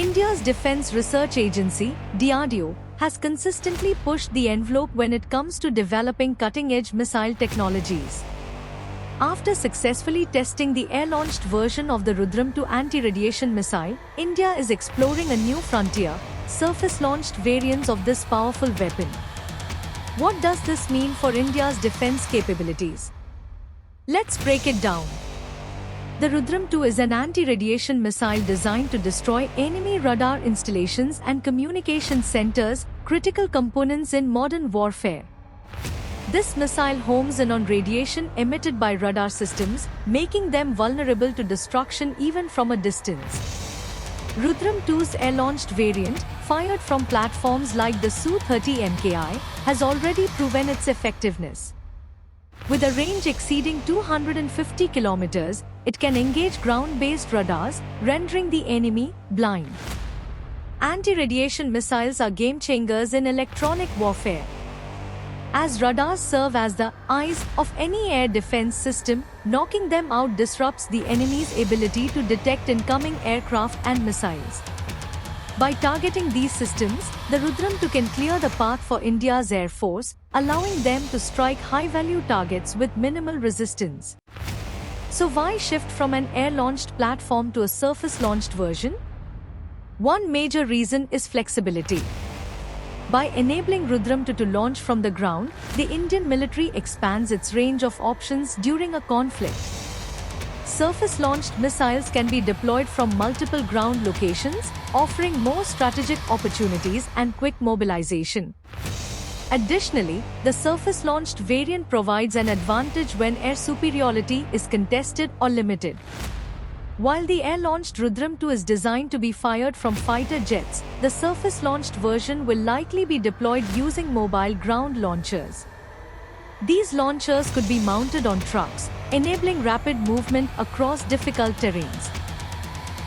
India's Defence Research Agency, DRDO, has consistently pushed the envelope when it comes to developing cutting-edge missile technologies. After successfully testing the air-launched version of the Rudram 2 anti-radiation missile, India is exploring a new frontier, surface-launched variants of this powerful weapon. What does this mean for India's defense capabilities? Let's break it down. The Rudram 2 is an anti-radiation missile designed to destroy enemy radar installations and communication centers, critical components in modern warfare. This missile homes in on radiation emitted by radar systems, making them vulnerable to destruction even from a distance. Rudram 2's air-launched variant, fired from platforms like the Su-30 MKI, has already proven its effectiveness. With a range exceeding 250 kilometers, it can engage ground-based radars, rendering the enemy blind. Anti-radiation missiles are game-changers in electronic warfare. As radars serve as the eyes of any air defense system, knocking them out disrupts the enemy's ability to detect incoming aircraft and missiles. By targeting these systems, the Rudram 2 can clear the path for India's Air Force, allowing them to strike high-value targets with minimal resistance. So why shift from an air-launched platform to a surface-launched version? One major reason is flexibility. By enabling Rudram 2 to launch from the ground, the Indian military expands its range of options during a conflict. Surface-launched missiles can be deployed from multiple ground locations, offering more strategic opportunities and quick mobilization. Additionally, the surface-launched variant provides an advantage when air superiority is contested or limited. While the air-launched Rudram 2 is designed to be fired from fighter jets, the surface-launched version will likely be deployed using mobile ground launchers. These launchers could be mounted on trucks, enabling rapid movement across difficult terrains.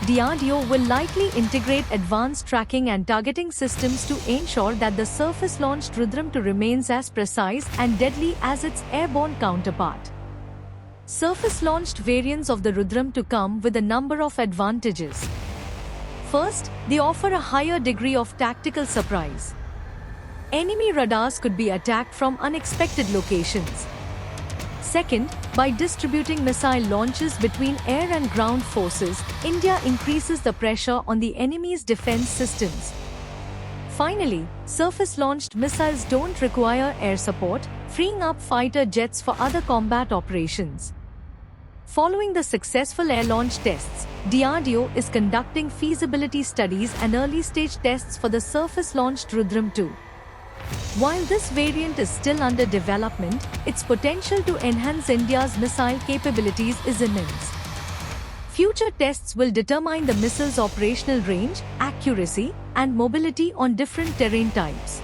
DRDO will likely integrate advanced tracking and targeting systems to ensure that the surface-launched Rudram 2 remains as precise and deadly as its airborne counterpart. Surface-launched variants of the Rudram 2 come with a number of advantages. First, they offer a higher degree of tactical surprise. Enemy radars could be attacked from unexpected locations. Second, by distributing missile launches between air and ground forces, India increases the pressure on the enemy's defense systems. Finally, surface-launched missiles don't require air support, freeing up fighter jets for other combat operations. Following the successful air launch tests, DRDO is conducting feasibility studies and early-stage tests for the surface-launched Rudram 2. While this variant is still under development, its potential to enhance India's missile capabilities is immense. Future tests will determine the missile's operational range, accuracy, and mobility on different terrain types.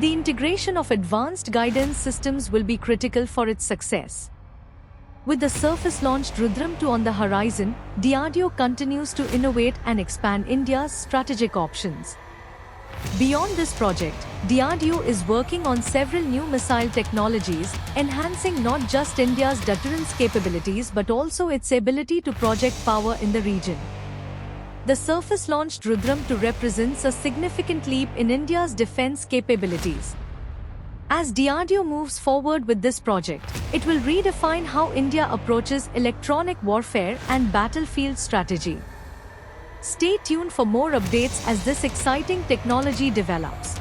The integration of advanced guidance systems will be critical for its success. With the surface-launched Rudram 2 on the horizon, DRDO continues to innovate and expand India's strategic options. Beyond this project, DRDO is working on several new missile technologies, enhancing not just India's deterrence capabilities but also its ability to project power in the region. The surface-launched Rudram 2 represents a significant leap in India's defense capabilities. As DRDO moves forward with this project, it will redefine how India approaches electronic warfare and battlefield strategy. Stay tuned for more updates as this exciting technology develops.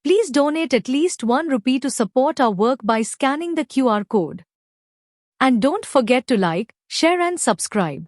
Please donate at least ₹1 to support our work by scanning the QR code. And don't forget to like, share and subscribe.